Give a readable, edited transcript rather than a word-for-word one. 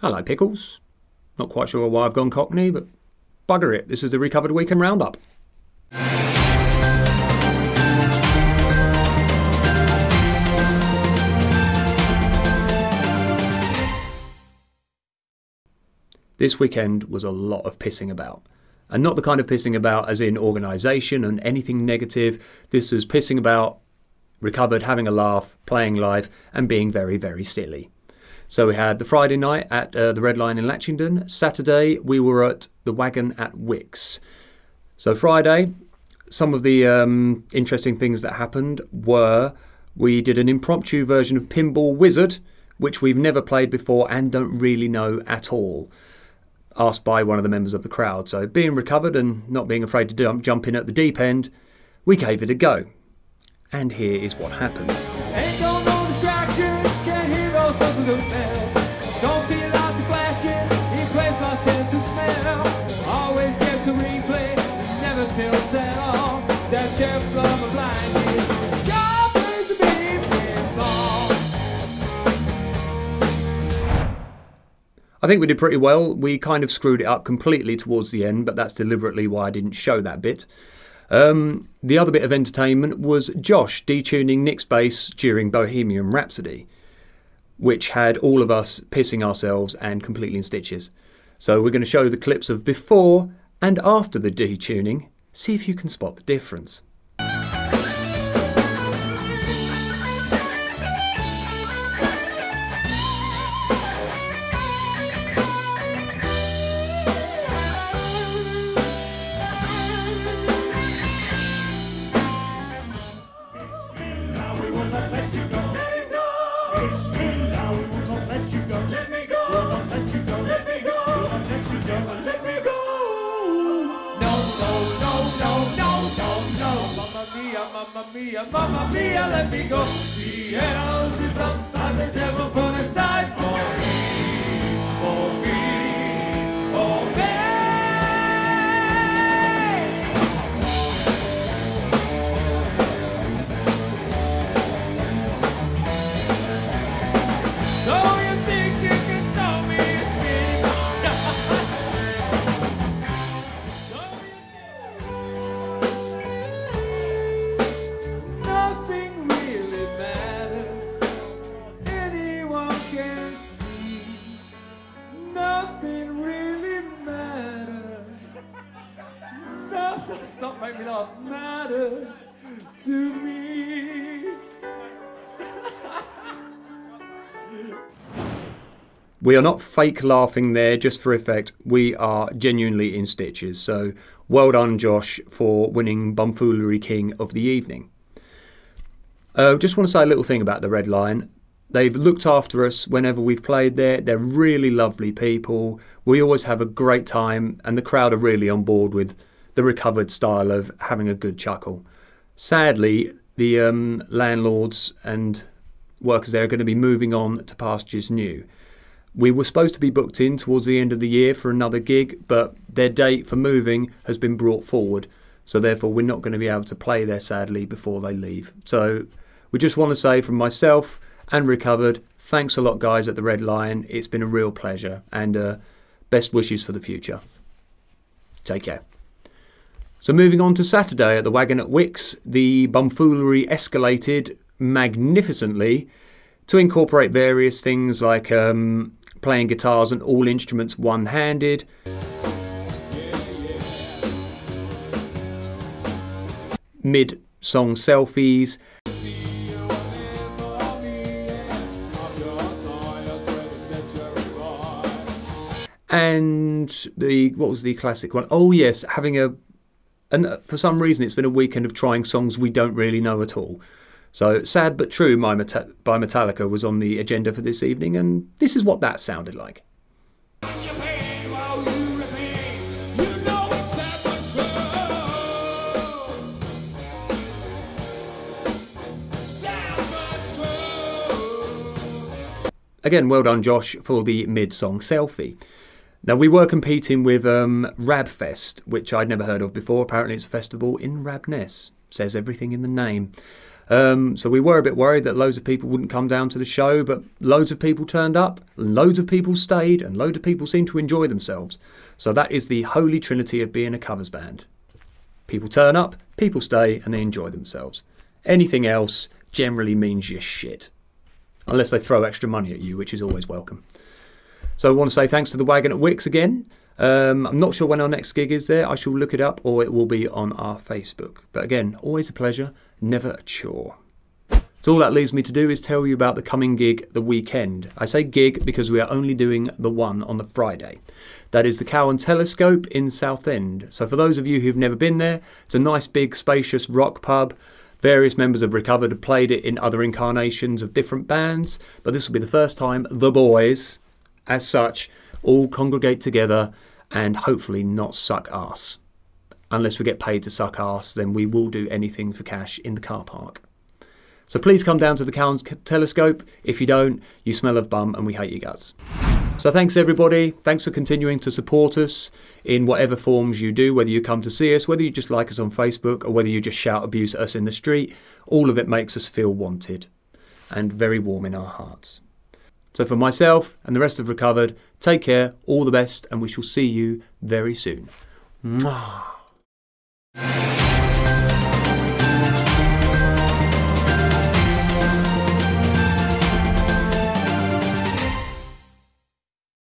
I like pickles. Not quite sure why I've gone Cockney, but bugger it. This is the Recovered Weekend Roundup. This weekend was a lot of pissing about. And not the kind of pissing about as in organisation and anything negative. This was pissing about, recovered, having a laugh, playing live and being very, very silly. So we had the Friday night at the Red Lion in Latchingdon. Saturday we were at the Waggon at Wicks. So Friday, some of the interesting things that happened were we did an impromptu version of Pinball Wizard, which we've never played before and don't really know at all. Asked by one of the members of the crowd. So being recovered and not being afraid to jump in at the deep end, we gave it a go. And here is what happened. Ain't got no distractions, can't hear those buzzers and bells. Don't see lots of flashing, he plays my sense of smell. Always gets a replay, never tilts at all. That jet from a blind sharp as a beam ball. I think we did pretty well. We kind of screwed it up completely towards the end, but that's deliberately why I didn't show that bit. The other bit of entertainment was Josh detuning Nick's bass during Bohemian Rhapsody, which had all of us pissing ourselves and completely in stitches. So we're going to show the clips of before and after the detuning. See if you can spot the difference. Mamma mia, let me go. Beelzebub has a devil put aside for me, for me, for me. So you think you can stop me? Nothing really matters. Anyone can see. Nothing really matters. Nothing, stop making me laugh, matters to me. We are not fake laughing there just for effect. We are genuinely in stitches. So well done, Josh, for winning Bumfoolery King of the evening. Just want to say a little thing about the Red Lion. They've looked after us whenever we've played there. They're really lovely people. We always have a great time and the crowd are really on board with the recovered style of having a good chuckle. Sadly, the landlords and workers there are going to be moving on to pastures new. We were supposed to be booked in towards the end of the year for another gig, but their date for moving has been brought forward. So therefore we're not going to be able to play there, sadly, before they leave. So we just want to say from myself and Recovered, thanks a lot, guys, at the Red Lion. It's been a real pleasure and best wishes for the future. Take care. So moving on to Saturday at the Waggon at Wicks, the bumfoolery escalated magnificently to incorporate various things like playing guitars and all instruments one-handed, mid-song selfies, and what was the classic one? Oh yes, and for some reason it's been a weekend of trying songs we don't really know at all. So Sad But True by Metallica was on the agenda for this evening, and this is what that sounded like. Again, well done, Josh, for the mid-song selfie. Now, we were competing with Rabfest, which I'd never heard of before. Apparently it's a festival in Rabness. Says everything in the name. So we were a bit worried that loads of people wouldn't come down to the show, but loads of people turned up, loads of people stayed, and loads of people seemed to enjoy themselves. So that is the holy trinity of being a covers band. People turn up, people stay, and they enjoy themselves. Anything else generally means you're shit. Unless they throw extra money at you, which is always welcome. So I want to say thanks to the Waggon at Wicks again. I'm not sure when our next gig is there. I shall look it up, or it will be on our Facebook. But again, always a pleasure, never a chore. So all that leaves me to do is tell you about the coming gig the weekend. I say gig because we are only doing the one on the Friday. That is the Cow and Telescope in Southend. So for those of you who've never been there, it's a nice big spacious rock pub. Various members of Rekovered have played it in other incarnations of different bands, but this will be the first time the boys, as such, all congregate together and hopefully not suck arse. Unless we get paid to suck arse, then we will do anything for cash in the car park. So please come down to the Cow and Telescope. If you don't, you smell of bum and we hate your guts. So thanks everybody. Thanks for continuing to support us in whatever forms you do, whether you come to see us, whether you just like us on Facebook, or whether you just shout abuse at us in the street. All of it makes us feel wanted and very warm in our hearts. So for myself and the rest of Rekovered, take care, all the best, and we shall see you very soon. Mwah.